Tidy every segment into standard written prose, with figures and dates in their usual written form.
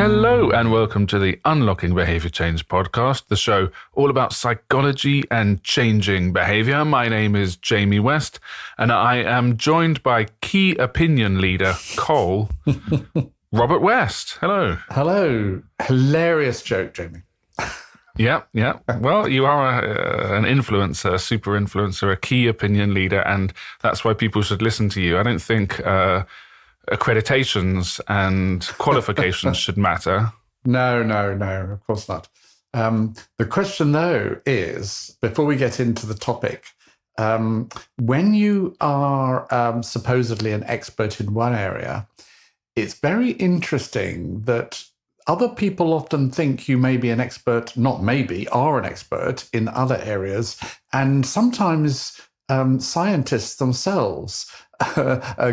Hello and welcome to the Unlocking Behaviour Change Podcast, the show all about psychology and changing behaviour. My name is Jamie West and I am joined by key opinion leader Cole, Robert West. Hello. Hello. Hilarious joke, Jamie. Yeah. Well, you are an influencer, a super influencer, a key opinion leader, and that's why people should listen to you. I don't think accreditations and qualifications should matter. No, of course not. The question, though, is, before we get into the topic, when you are supposedly an expert in one area, it's very interesting that other people often think you may be an expert, not maybe, are an expert in other areas. And sometimes scientists themselves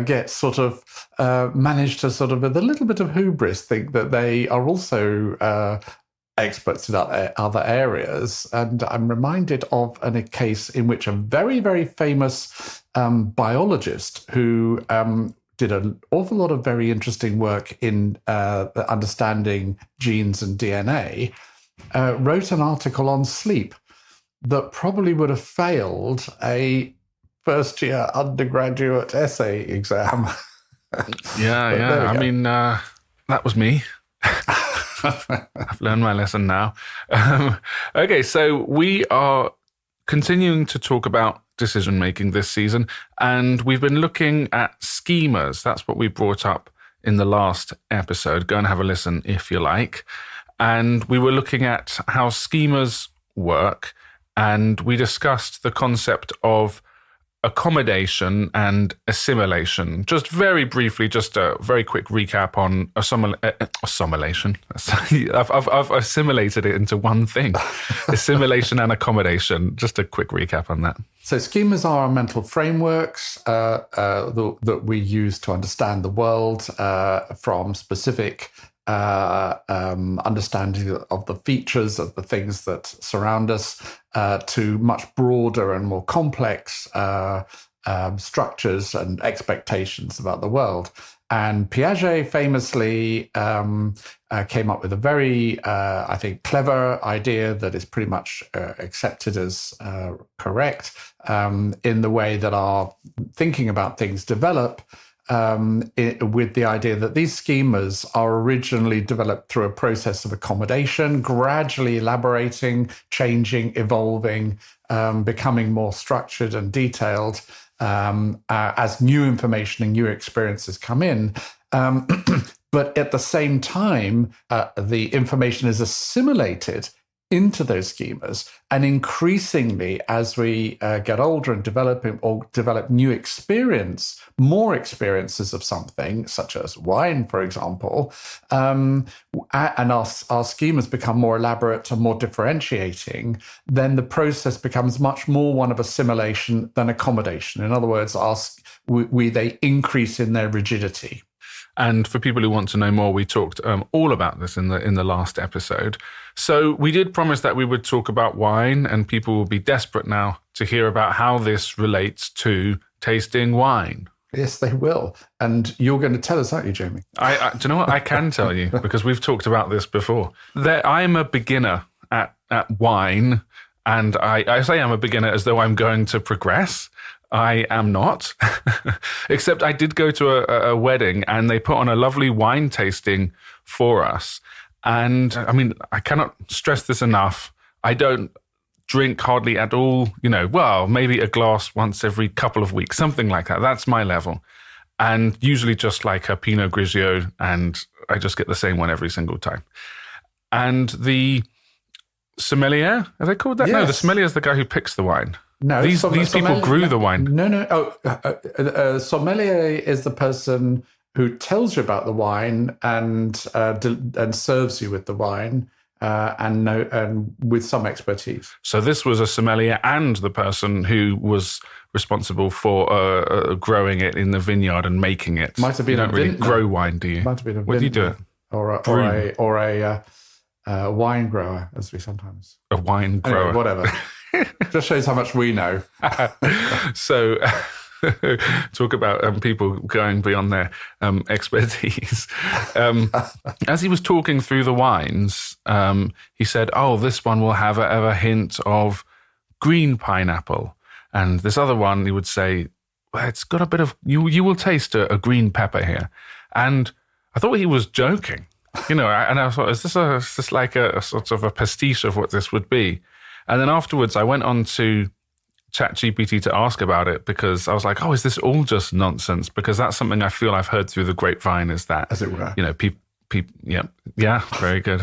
get sort of manage to sort of, with a little bit of hubris, think that they are also experts in other areas. And I'm reminded of a case in which a very, very famous biologist who did an awful lot of very interesting work in understanding genes and DNA, wrote an article on sleep that probably would have failed a first-year undergraduate essay exam. Yeah. I mean, that was me. I've learned my lesson now. Okay, so we are continuing to talk about decision-making this season, and we've been looking at schemas. That's what we brought up in the last episode. Go and have a listen if you like. And we were looking at how schemas work, and we discussed the concept of accommodation and assimilation. Just very briefly, just a very quick recap on assimilation. I've assimilated it into one thing. Assimilation and accommodation. Just a quick recap on that. So schemas are mental frameworks that we use to understand the world from specific understanding of the features of the things that surround us to much broader and more complex structures and expectations about the world. And Piaget famously came up with a very, I think, clever idea that is pretty much accepted as correct in the way that our thinking about things develop, with the idea that these schemas are originally developed through a process of accommodation, gradually elaborating, changing, evolving, becoming more structured and detailed as new information and new experiences come in. But at the same time, the information is assimilated into those schemas. And increasingly, as we get older and develop new more experiences of something, such as wine, for example, and our schemas become more elaborate and more differentiating, then the process becomes much more one of assimilation than accommodation. In other words, they increase in their rigidity. And for people who want to know more, we talked all about this in the last episode. So we did promise that we would talk about wine, and people will be desperate now to hear about how this relates to tasting wine. Yes, they will. And you're going to tell us, aren't you, Jamie? Do you know what? I can tell you, because we've talked about this before. I'm a beginner at wine, and I say I'm a beginner as though I'm going to progress. I am not, except I did go to a wedding and they put on a lovely wine tasting for us. And I mean, I cannot stress this enough. I don't drink hardly at all, maybe a glass once every couple of weeks, something like that. That's my level. And usually just like a Pinot Grigio, and I just get the same one every single time. And the sommelier, are they called that? Yes. No, the sommelier is the guy who picks the wine. No, these people grew the wine. No. Sommelier is the person who tells you about the wine and serves you with the wine, and with some expertise. So this was a sommelier and the person who was responsible for growing it in the vineyard and making it. Might have been. You don't really grow wine, do you? Might have been a What do you do it? Or a wine grower, as we sometimes. A wine grower. Anyway, whatever. Just shows how much we know. So Talk about people going beyond their expertise. As he was talking through the wines, he said, "Oh, this one will have a hint of green pineapple," and this other one, he would say, well, "It's got a bit of you will taste a green pepper here," and I thought he was joking. And I thought, is this like a sort of a pastiche of what this would be? And then afterwards, I went on to ChatGPT to ask about it because I was like, oh, is this all just nonsense? Because that's something I feel I've heard through the grapevine is that, as it were. People, yeah, very good.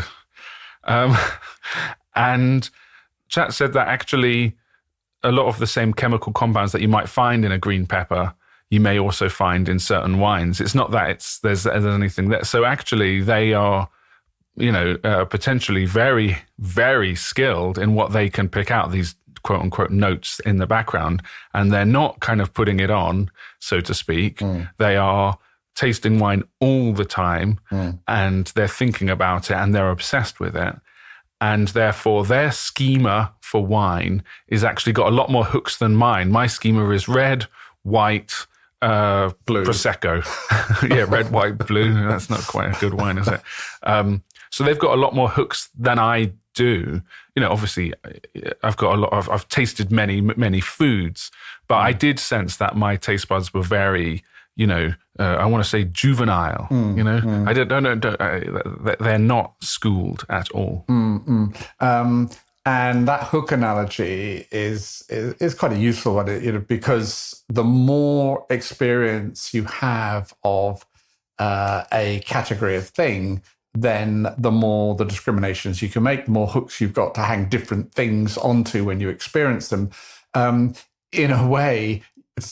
And Chat said that actually a lot of the same chemical compounds that you might find in a green pepper, you may also find in certain wines. It's not that there's anything there. So actually they are, potentially very, very skilled in what they can pick out, these quote unquote notes in the background. And they're not kind of putting it on, so to speak. They are tasting wine all the time and they're thinking about it and they're obsessed with it. And therefore their schema for wine is actually got a lot more hooks than mine. My schema is red, white, blue. Prosecco. Yeah, red, white, blue. That's not quite a good wine, is it? So they've got a lot more hooks than I do. Obviously I've tasted many, many foods, but I did sense that my taste buds were very, I want to say juvenile, I don't, they're not schooled at all. And that hook analogy is quite a useful one, because the more experience you have of a category of thing, then the more the discriminations you can make, the more hooks you've got to hang different things onto when you experience them. In a way,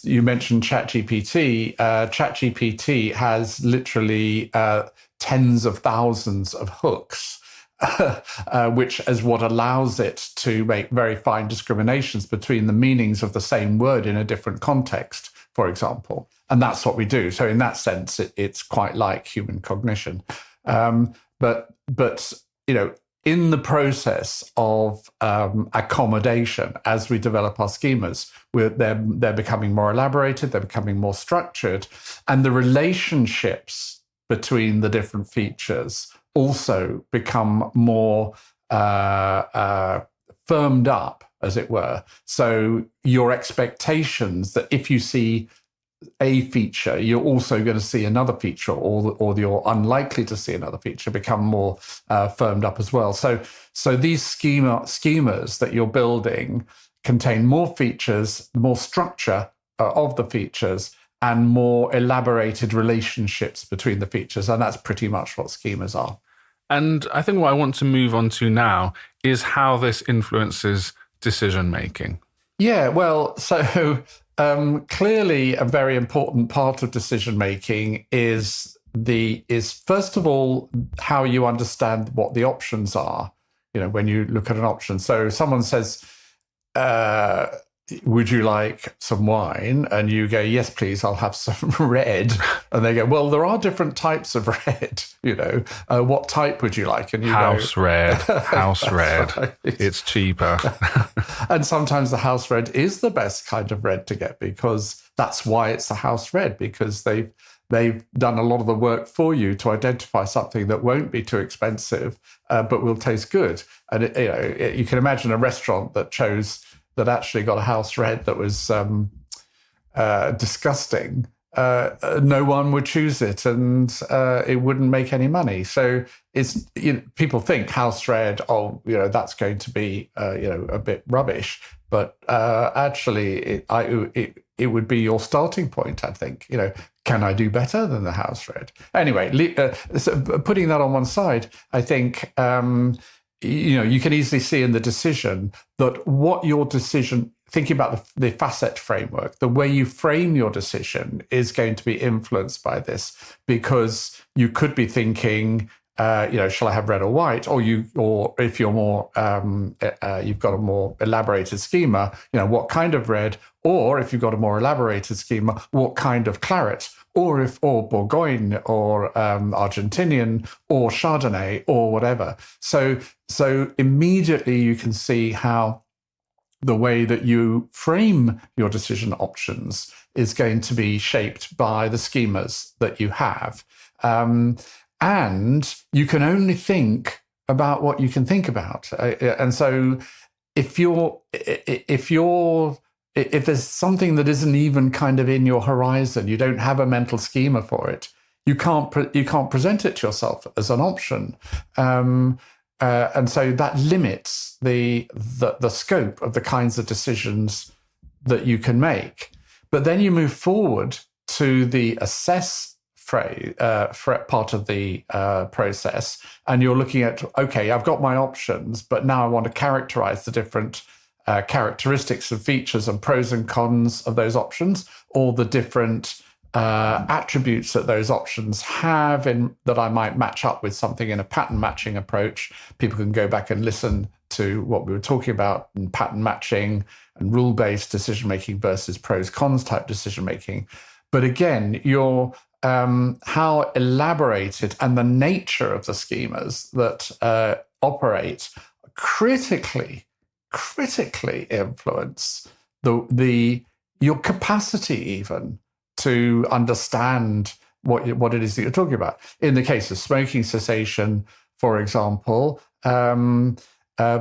you mentioned ChatGPT. ChatGPT has literally tens of thousands of hooks, which is what allows it to make very fine discriminations between the meanings of the same word in a different context, for example. And that's what we do. So in that sense, it's quite like human cognition. But in the process of accommodation, as we develop our schemas, they're becoming more elaborated, they're becoming more structured, and the relationships between the different features also become more firmed up, as it were. So your expectations that if you see a feature, you're also going to see another feature, or you're unlikely to see another feature, become more firmed up as well. So these schemas that you're building contain more features, more structure of the features, and more elaborated relationships between the features. And that's pretty much what schemas are. And I think what I want to move on to now is how this influences decision making. Yeah, well, so clearly a very important part of decision making is first of all how you understand what the options are. When you look at an option. So someone says, would you like some wine? And you go, yes, please, I'll have some red. And they go, well, there are different types of red, what type would you like? And you house go, red, house red. Right. It's cheaper. And sometimes the house red is the best kind of red to get, because that's why it's a house red, because they've done a lot of the work for you to identify something that won't be too expensive, but will taste good. And you can imagine a restaurant that actually got a house red that was disgusting. No one would choose it, and it wouldn't make any money. So it's people think house red, that's going to be a bit rubbish, but actually it would be your starting point. I think can I do better than the house red? Anyway, so putting that on one side, I think. You can easily see in the decision that what your decision, thinking about the facet framework, the way you frame your decision is going to be influenced by this, because you could be thinking, shall I have red or white? Or if you're more, you've got a more elaborated schema, what kind of red? Or if you've got a more elaborated schema, what kind of claret? Or Bourgogne, or Argentinian, or Chardonnay, or whatever. So immediately you can see how the way that you frame your decision options is going to be shaped by the schemas that you have. And you can only think about what you can think about. And so if there's something that isn't even kind of in your horizon, you don't have a mental schema for it, you can't present it to yourself as an option. And so that limits the scope of the kinds of decisions that you can make. But then you move forward to the assess part of the process, and you're looking at, okay, I've got my options, but now I want to characterize the different characteristics and features and pros and cons of those options, or the different attributes that those options have that I might match up with something in a pattern matching approach. People can go back and listen to what we were talking about in pattern matching and rule-based decision-making versus pros-cons type decision-making. But again, your how elaborated and the nature of the schemas that operate critically influence your capacity even to understand what it is that you're talking about. In the case of smoking cessation, for example,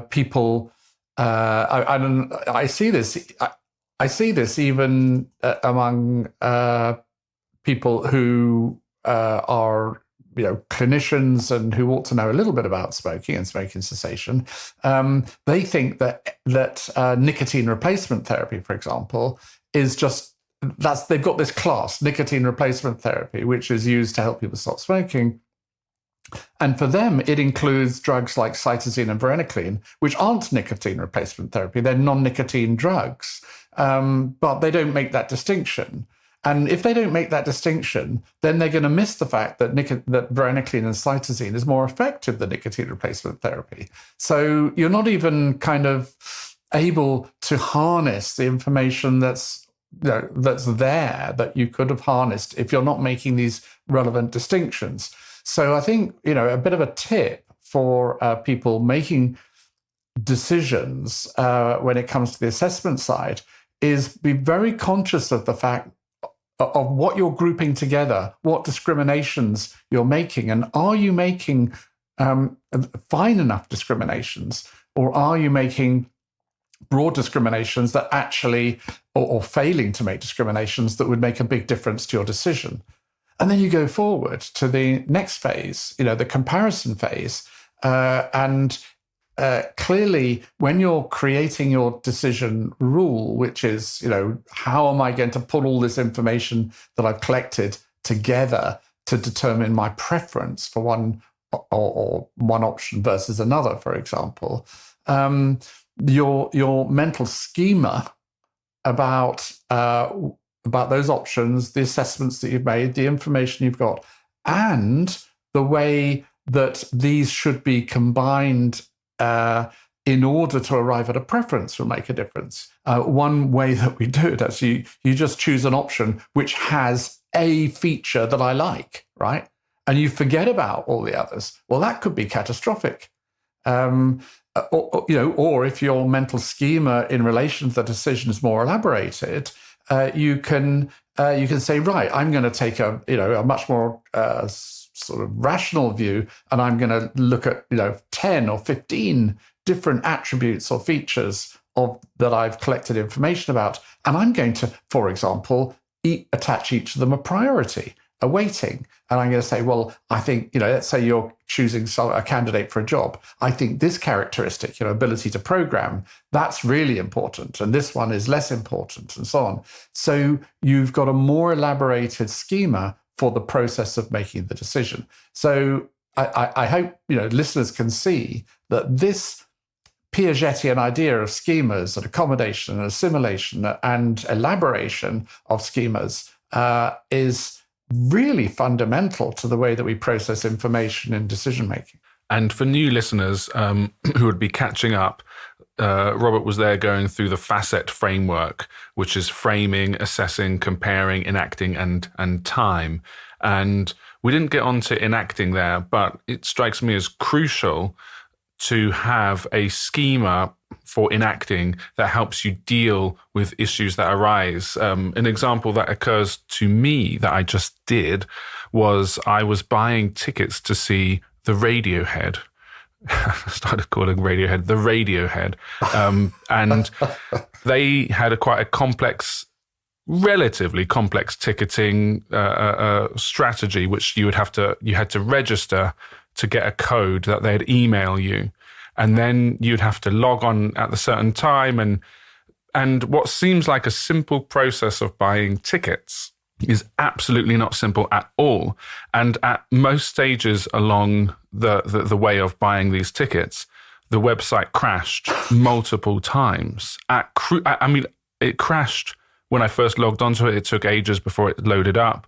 people, I see this even among people who are clinicians and who ought to know a little bit about smoking and smoking cessation. They think that nicotine replacement therapy, for example, is just they've got this class, nicotine replacement therapy, which is used to help people stop smoking. And for them, it includes drugs like cytosine and varenicline, which aren't nicotine replacement therapy. They're non-nicotine drugs, but they don't make that distinction. And if they don't make that distinction, then they're going to miss the fact that varenicline and cytosine is more effective than nicotine replacement therapy. So you're not even kind of able to harness the information that's there that you could have harnessed if you're not making these relevant distinctions. So I think, a bit of a tip for people making decisions when it comes to the assessment side is be very conscious of the fact of what you're grouping together, what discriminations you're making, and are you making fine enough discriminations, or are you making broad discriminations that actually, or failing to make discriminations that would make a big difference to your decision? And then you go forward to the next phase, the comparison phase. And clearly, when you're creating your decision rule, which is, how am I going to put all this information that I've collected together to determine my preference for one or one option versus another, for example, your mental schema about those options, the assessments that you've made, the information you've got, and the way that these should be combined in order to arrive at a preference will make a difference. One way that we do it, actually, you just choose an option which has a feature that I like, right? And you forget about all the others. Well, that could be catastrophic. Or if your mental schema in relation to the decision is more elaborated, you can say, right, I'm going to take a much more sort of rational view, and I'm going to look at 10 or 15 different attributes or features that I've collected information about, and I'm going to, for example, attach each of them a priority, a weighting. And I'm going to say, well, I think, let's say you're choosing a candidate for a job. I think this characteristic, ability to program, that's really important. And this one is less important, and so on. So you've got a more elaborated schema for the process of making the decision. So I hope, listeners can see that this Piagetian idea of schemas and accommodation and assimilation and elaboration of schemas is really fundamental to the way that we process information in decision making. And for new listeners who would be catching up, Robert was there going through the facet framework, which is framing, assessing, comparing, enacting, and time. And we didn't get onto enacting there, but it strikes me as crucial to have a schema for enacting that helps you deal with issues that arise. An example that occurs to me that I just did was I was buying tickets to see the Radiohead. I started calling Radiohead the Radiohead. And they had quite a complex, relatively complex ticketing strategy, which you had to register to get a code that they'd email you. And then you'd have to log on at a certain time. And what seems like a simple process of buying tickets is absolutely not simple at all. And at most stages along the way of buying these tickets, the website crashed multiple times. It crashed when I first logged onto it. It took ages before it loaded up.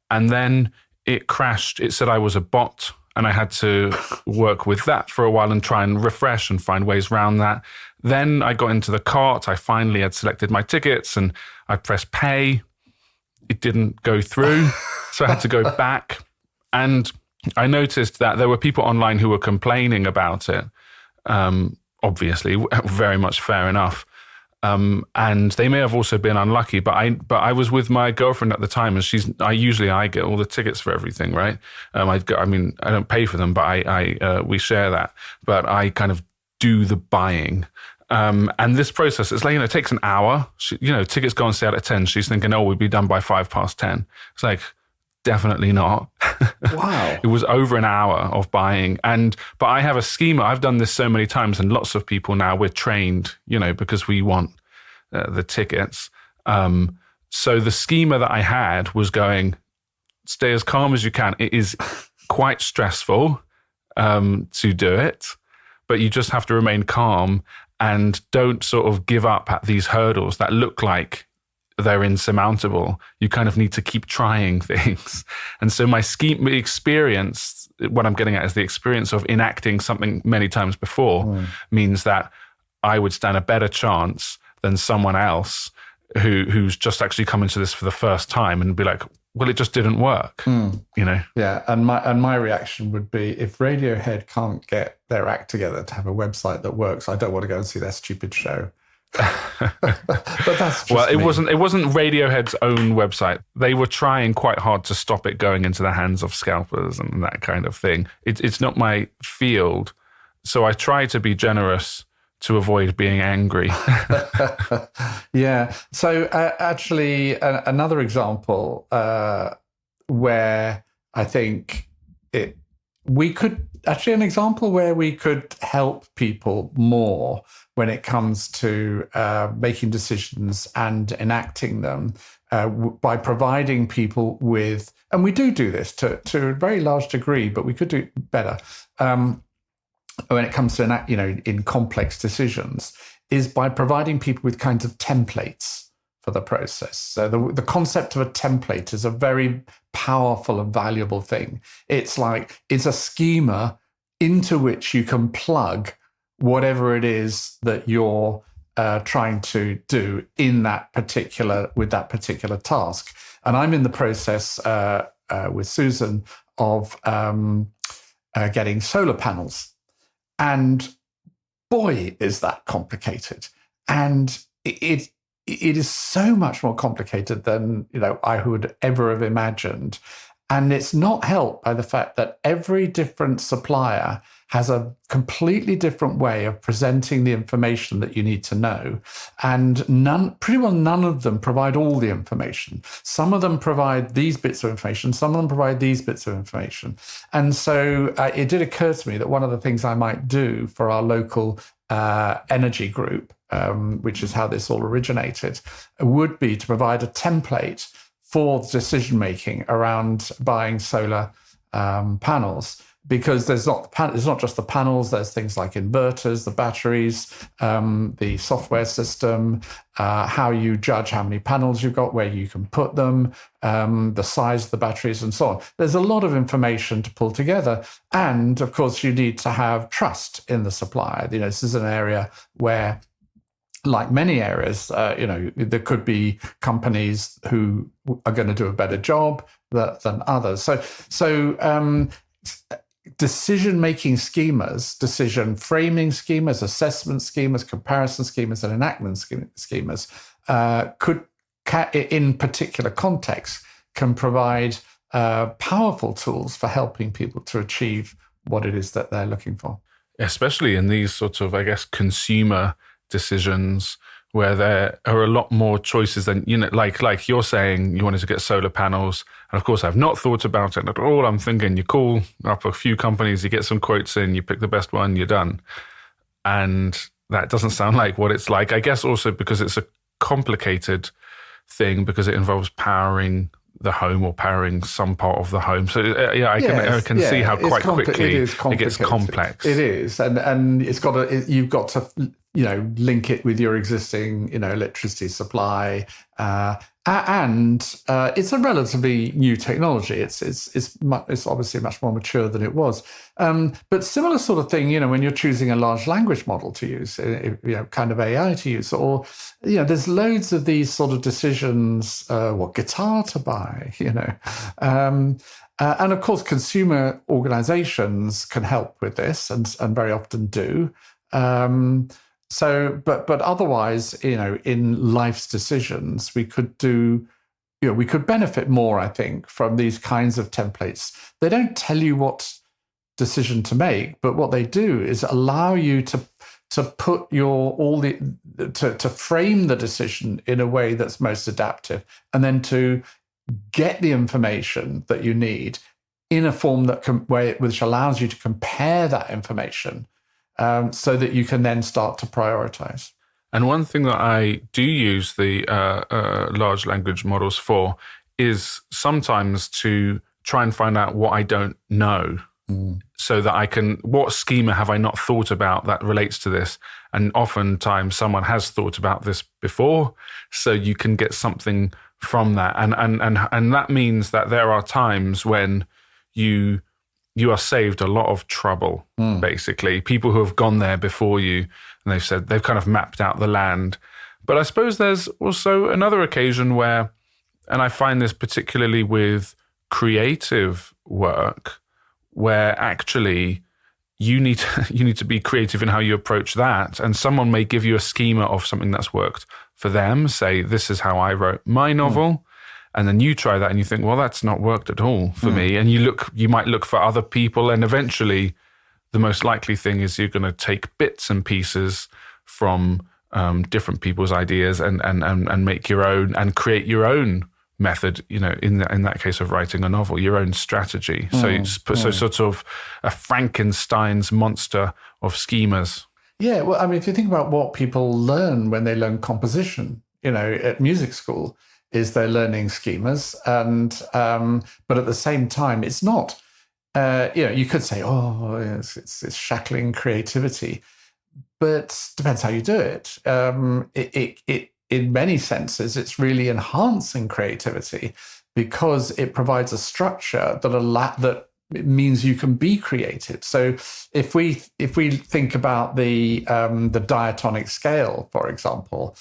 And then it crashed. It said I was a bot, and I had to work with that for a while and try and refresh and find ways around that. Then I got into the cart. I finally had selected my tickets and I pressed pay. It didn't go through, so I had to go back. And I noticed that there were people online who were complaining about it. Obviously, very much fair enough. And they may have also been unlucky, but I was with my girlfriend at the time, and I get all the tickets for everything, right? I don't pay for them, but we share that. But I kind of do the buying. And this process, it's like, it takes an hour. Tickets go on sale at 10. She's thinking, we'd be done by 10:05. It's like, definitely not. Wow. It was over an hour of buying. But I have a schema. I've done this so many times, and lots of people now, we're trained, because we want the tickets. So the schema that I had was going, stay as calm as you can. It is quite stressful to do it, but you just have to remain calm and don't sort of give up at these hurdles that look like they're insurmountable. You kind of need to keep trying things. And so my experience, what I'm getting at is the experience of enacting something many times before means that I would stand a better chance than someone else who's just actually come into this for the first time and be like, well, it just didn't work, Yeah, and my reaction would be, if Radiohead can't get their act together to have a website that works, I don't want to go and see their stupid show. But that's just it wasn't Radiohead's own website. They were trying quite hard to stop it going into the hands of scalpers and that kind of thing. It's not my field, so I try to be generous to avoid being angry. Yeah. So actually, another example where I think we could help people more when it comes to making decisions and enacting them by providing people with, and we do this to a very large degree, but we could do better. When it comes to enact, in complex decisions, is by providing people with kinds of templates for the process. So the concept of a template is a very powerful and valuable thing. It's a schema into which you can plug whatever it is that you're trying to do with that particular task. And I'm in the process with Susan of getting solar panels. And boy, is that complicated. And it is so much more complicated than I would ever have imagined. And it's not helped by the fact that every different supplier has a completely different way of presenting the information that you need to know. And pretty well none of them provide all the information. Some of them provide these bits of information, some of them provide these bits of information. And so it did occur to me that one of the things I might do for our local energy group, which is how this all originated, would be to provide a template for decision-making around buying solar panels. Because it's not just the panels, there's things like inverters, the batteries, the software system, how you judge how many panels you've got, where you can put them, the size of the batteries, and so on. There's a lot of information to pull together. And of course, you need to have trust in the supplier. This is an area where, like many areas, there could be companies who are going to do a better job than others. So decision-making schemas, decision framing schemas, assessment schemas, comparison schemas, and enactment schemas in particular contexts, can provide powerful tools for helping people to achieve what it is that they're looking for. Especially in these sorts of, I guess, consumer decisions where there are a lot more choices than, like you're saying you wanted to get solar panels. And of course, I've not thought about it at all. I'm thinking you call up a few companies, you get some quotes in, you pick the best one, you're done. And that doesn't sound like what it's like. I guess also because it's a complicated thing, because it involves powering the home or powering some part of the home. So I can see how quite quickly it gets complex. It is, and you've got to link it with your existing electricity supply, and it's a relatively new technology. It's obviously much more mature than it was, but similar sort of thing. When you're choosing a large language model to use, kind of AI to use, or there's loads of these sort of decisions. What guitar to buy, and of course, consumer organizations can help with this, and very often do. But otherwise, in life's decisions, we could benefit more, I think, from these kinds of templates. They don't tell you what decision to make, but what they do is allow you to put to frame the decision in a way that's most adaptive, and then to get the information that you need in a form which allows you to compare that information. So that you can then start to prioritize. And one thing that I do use the large language models for is sometimes to try and find out what I don't know, so that what schema have I not thought about that relates to this? And oftentimes someone has thought about this before, so you can get something from that. And that means that there are times when you are saved a lot of trouble, basically. People who have gone there before you, and they've kind of mapped out the land. But I suppose there's also another occasion where, and I find this particularly with creative work, where actually you need to be creative in how you approach that. And someone may give you a schema of something that's worked for them, say, this is how I wrote my novel. And then you try that and you think, well, that's not worked at all for me. And you might look for other people, and eventually the most likely thing is you're going to take bits and pieces from different people's ideas and make your own and create your own method, in that case of writing a novel, your own strategy. So sort of a Frankenstein's monster of schemas. Yeah, well, I mean, if you think about what people learn when they learn composition, at music school, is they're learning schemas, and but at the same time, it's not. You could say, it's shackling creativity, but depends how you do it. It in many senses, it's really enhancing creativity, because it provides a structure that means you can be creative. So if we think about the diatonic scale, for example,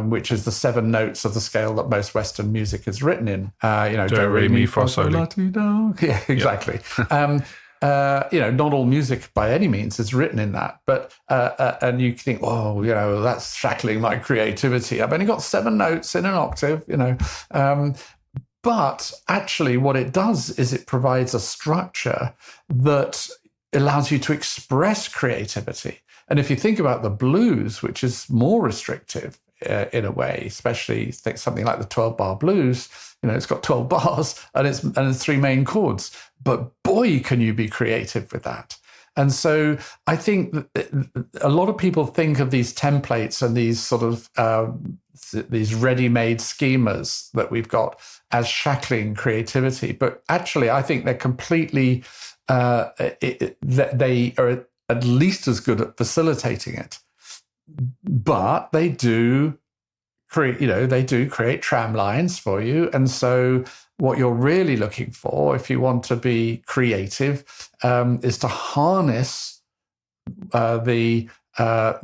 which is the 7 notes of the scale that most Western music is written in. Do, re, mi, fa, sol, la, ti, do. Yeah, exactly. Not all music by any means is written in that, but and you think, that's shackling my creativity. I've only got 7 notes in an octave, but actually what it does is it provides a structure that allows you to express creativity. And if you think about the blues, which is more restrictive in a way, especially think something like the 12-bar blues, it's got 12 bars and it's 3 main chords. But boy, can you be creative with that. And so I think that a lot of people think of these templates and these sort of these ready-made schemas that we've got as shackling creativity. But actually, I think they're completely, they are at least as good at facilitating it. But they do create, create tram lines for you. And so what you're really looking for, if you want to be creative, is to harness the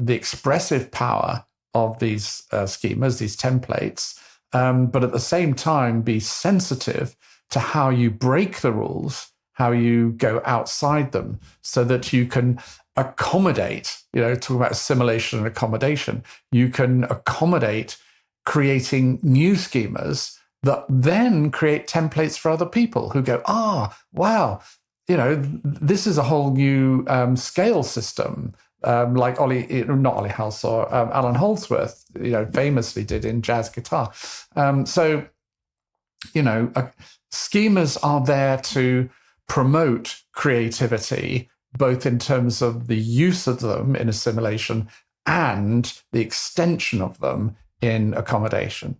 expressive power of these schemas, these templates, but at the same time be sensitive to how you break the rules, how you go outside them, so that you can accommodate, talking about assimilation and accommodation, you can accommodate creating new schemas that then create templates for other people who go, wow, this is a whole new scale system, like not Ollie Halsall, Alan Holdsworth, famously did in jazz guitar. Schemas are there to promote creativity, both in terms of the use of them in assimilation and the extension of them in accommodation.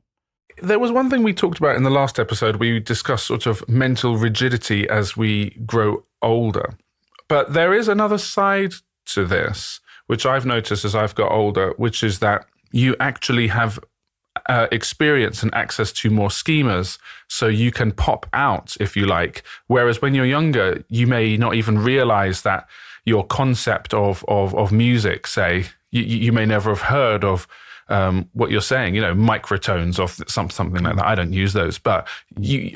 There was one thing we talked about in the last episode. We discussed sort of mental rigidity as we grow older. But there is another side to this, which I've noticed as I've got older, which is that you actually have experience and access to more schemas, so you can pop out, if you like. Whereas when you're younger, you may not even realize that your concept of music, say, you may never have heard of what you're saying, microtones or something like that. I don't use those, but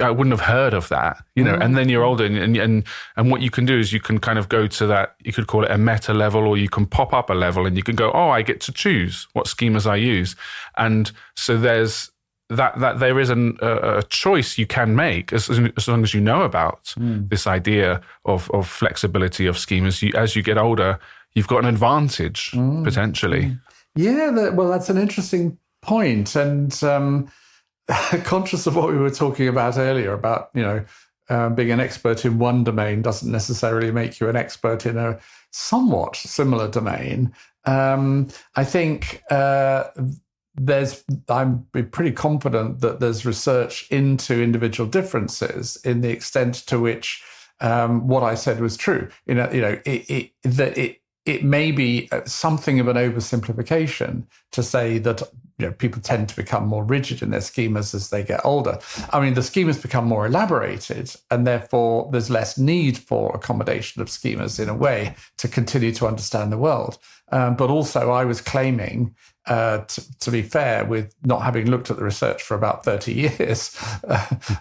I wouldn't have heard of that, and then you're older and what you can do is you can kind of go to that, you could call it a meta level, or you can pop up a level and you can go, I get to choose what schemas I use. And so there's that there is a choice you can make as long as you know about this idea of flexibility of schemas. As you get older, you've got an advantage potentially. Yeah, well, that's an interesting point. And conscious of what we were talking about earlier about, being an expert in one domain doesn't necessarily make you an expert in a somewhat similar domain. I think I'm pretty confident that there's research into individual differences in the extent to which what I said was true. It may be something of an oversimplification to say that people tend to become more rigid in their schemas as they get older. I mean, the schemas become more elaborated, and therefore there's less need for accommodation of schemas in a way to continue to understand the world. But also, I was claiming, to be fair, with not having looked at the research for about 30 years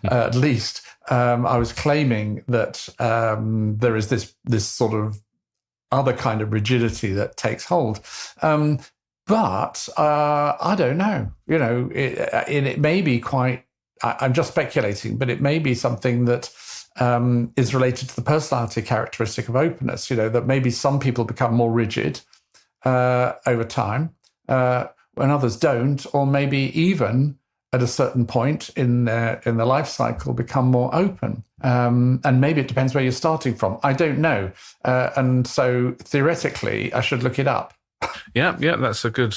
at least, I was claiming that there is this sort of other kind of rigidity that takes hold. But I don't know, it may be quite, I'm just speculating, but it may be something that is related to the personality characteristic of openness, that maybe some people become more rigid over time when others don't, or maybe even at a certain point in the life cycle become more open. And maybe it depends where you're starting from. I don't know. And so theoretically, I should look it up. Yeah, that's a good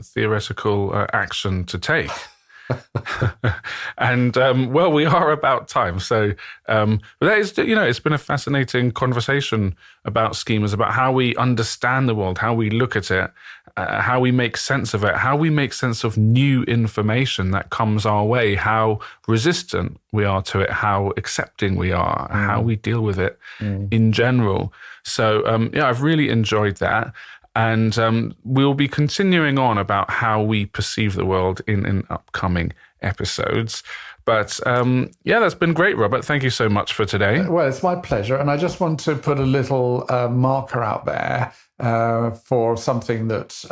theoretical action to take. And we are about time. So but that is, it's been a fascinating conversation about schemas, about how we understand the world, how we look at it, how we make sense of it, how we make sense of new information that comes our way, how resistant we are to it, how accepting we are, how we deal with it in general. So I've really enjoyed that. And we'll be continuing on about how we perceive the world in upcoming episodes. But that's been great, Robert. Thank you so much for today. Well, it's my pleasure. And I just want to put a little marker out there for something that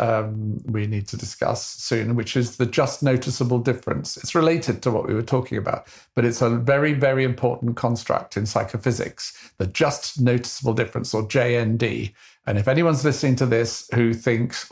we need to discuss soon, which is the just noticeable difference. It's related to what we were talking about, but it's a very, very important construct in psychophysics, the just noticeable difference, or JND. And if anyone's listening to this who thinks,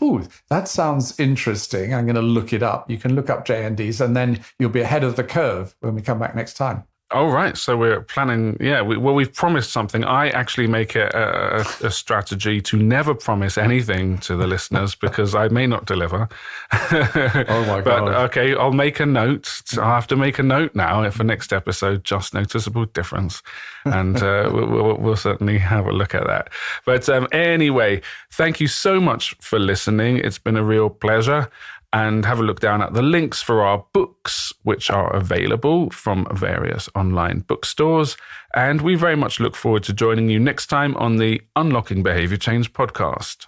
that sounds interesting, I'm going to look it up, you can look up JNDs, and then you'll be ahead of the curve when we come back next time. All right. So we're planning, we've promised something. I actually make it a strategy to never promise anything to the listeners because I may not deliver. Oh my God. But okay, I'll make a note. I'll have to make a note now for next episode, just noticeable difference. And we'll certainly have a look at that. But anyway, thank you so much for listening. It's been a real pleasure. And have a look down at the links for our books, which are available from various online bookstores. And we very much look forward to joining you next time on the Unlocking Behaviour Change podcast.